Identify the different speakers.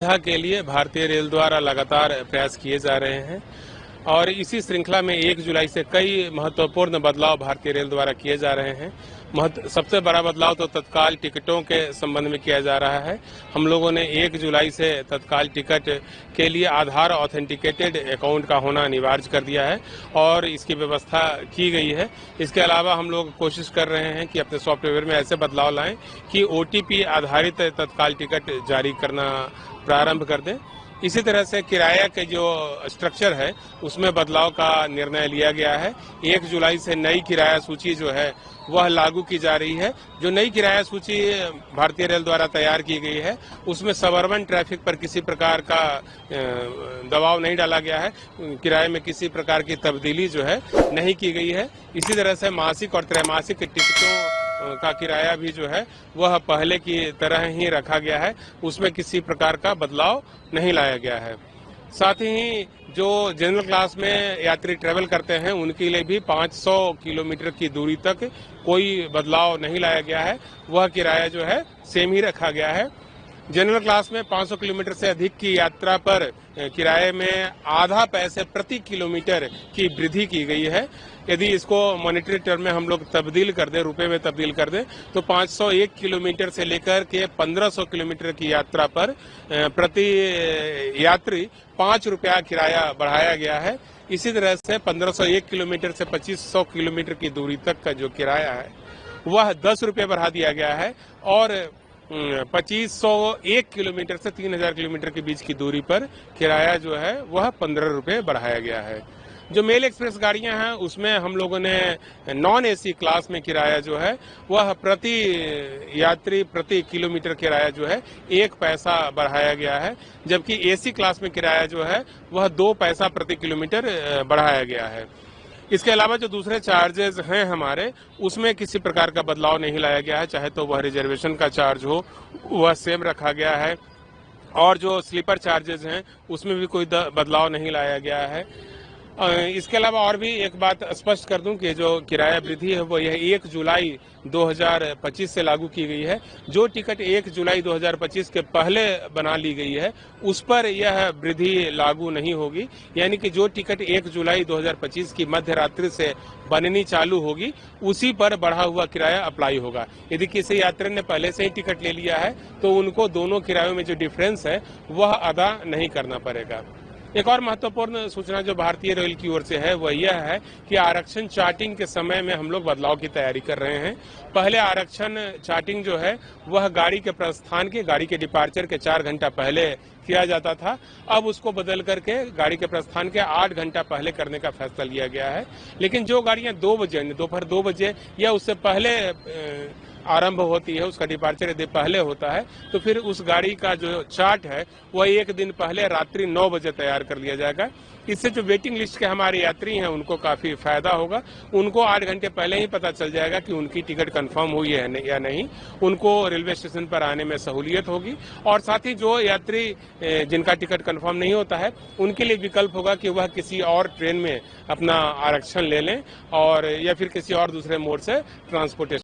Speaker 1: सुविधा के लिए भारतीय रेल द्वारा लगातार प्रयास किए जा रहे हैं और इसी श्रृंखला में 1 जुलाई से कई महत्वपूर्ण बदलाव भारतीय रेल द्वारा किए जा रहे हैं। सबसे बड़ा बदलाव तो तत्काल टिकटों के संबंध में किया जा रहा है। हम लोगों ने 1 जुलाई से तत्काल टिकट के लिए आधार ऑथेंटिकेटेड अकाउंट का होना अनिवार्य कर दिया है और इसकी व्यवस्था की गई है। इसके अलावा हम लोग कोशिश कर रहे हैं कि अपने सॉफ्टवेयर में ऐसे बदलाव लाएं कि OTP आधारित तत्काल टिकट जारी करना प्रारंभ कर दें। इसी तरह से किराया के जो स्ट्रक्चर है उसमें बदलाव का निर्णय लिया गया है। 1 जुलाई से नई किराया सूची जो है वह लागू की जा रही है। जो नई किराया सूची भारतीय रेल द्वारा तैयार की गई है उसमें सबअर्बन ट्रैफिक पर किसी प्रकार का दबाव नहीं डाला गया है। किराए में किसी प्रकार की तब्दीली जो है नहीं की गई है। इसी तरह से मासिक और त्रैमासिक टिकटों का किराया भी जो है वह पहले की तरह ही रखा गया है। उसमें किसी प्रकार का बदलाव नहीं लाया गया है। साथ ही जो जनरल क्लास में यात्री ट्रेवल करते हैं उनके लिए भी 500 किलोमीटर की दूरी तक कोई बदलाव नहीं लाया गया है। वह किराया जो है सेम ही रखा गया है। जनरल क्लास में 500 किलोमीटर से अधिक की यात्रा पर किराए में आधा पैसे प्रति किलोमीटर की वृद्धि की गई है। यदि इसको मॉनेटरी टर्म में हम लोग तब्दील कर दें, रुपए में तब्दील कर दें, तो 501 किलोमीटर से लेकर के 1500 किलोमीटर की यात्रा पर प्रति यात्री 5 रुपया किराया बढ़ाया गया है। इसी तरह से 1501 किलोमीटर से 2500 किलोमीटर की दूरी तक का जो किराया है वह 10 रुपये बढ़ा दिया गया है और 2501 किलोमीटर से 3000 किलोमीटर के बीच की दूरी पर किराया जो है वह 15 रुपये बढ़ाया गया है। जो मेल एक्सप्रेस गाड़ियां हैं उसमें हम लोगों ने नॉन AC क्लास में किराया जो है वह प्रति यात्री प्रति किलोमीटर किराया जो है 1 पैसा बढ़ाया गया है, जबकि AC क्लास में किराया जो है वह 2 पैसा प्रति किलोमीटर बढ़ाया गया है। इसके अलावा जो दूसरे चार्जेस हैं हमारे उसमें किसी प्रकार का बदलाव नहीं लाया गया है, चाहे तो वह रिजर्वेशन का चार्ज हो वह सेम रखा गया है और जो स्लीपर चार्जेस हैं उसमें भी कोई बदलाव नहीं लाया गया है। इसके अलावा और भी एक बात स्पष्ट कर दूं कि जो किराया वृद्धि है वो यह 1 जुलाई 2025 से लागू की गई है। जो टिकट 1 जुलाई 2025 के पहले बना ली गई है उस पर यह वृद्धि लागू नहीं होगी, यानी कि जो टिकट 1 जुलाई 2025 की मध्य रात्रि से बननी चालू होगी उसी पर बढ़ा हुआ किराया अप्लाई होगा। यदि किसी यात्री ने पहले से ही टिकट ले लिया है तो उनको दोनों किरायों में जो डिफरेंस है वह अदा नहीं करना पड़ेगा। एक और महत्वपूर्ण सूचना जो भारतीय रेल की ओर से है वह यह है कि आरक्षण चार्टिंग के समय में हम लोग बदलाव की तैयारी कर रहे हैं। पहले आरक्षण चार्टिंग जो है वह गाड़ी के प्रस्थान के गाड़ी के डिपार्चर के 4 घंटा पहले किया जाता था। अब उसको बदल करके गाड़ी के प्रस्थान के 8 घंटा पहले करने का फैसला लिया गया है। लेकिन जो गाड़ियां 2 बजे दोपहर 2 बजे या उससे पहले आरंभ होती है, उसका डिपार्चर यदि पहले होता है तो फिर उस गाड़ी का जो चार्ट है वह 1 दिन पहले रात्रि 9 बजे तैयार कर लिया जाएगा। इससे जो वेटिंग लिस्ट के हमारे यात्री हैं उनको काफी फायदा होगा। उनको 8 घंटे पहले ही पता चल जाएगा कि उनकी टिकट कंफर्म हुई है या नहीं। उनको रेलवे स्टेशन पर आने में सहूलियत होगी और साथ ही जो यात्री जिनका टिकट कंफर्म नहीं होता है उनके लिए विकल्प होगा कि वह किसी और ट्रेन में अपना आरक्षण ले लें और या फिर किसी और दूसरे मोड से ट्रांसपोर्टेशन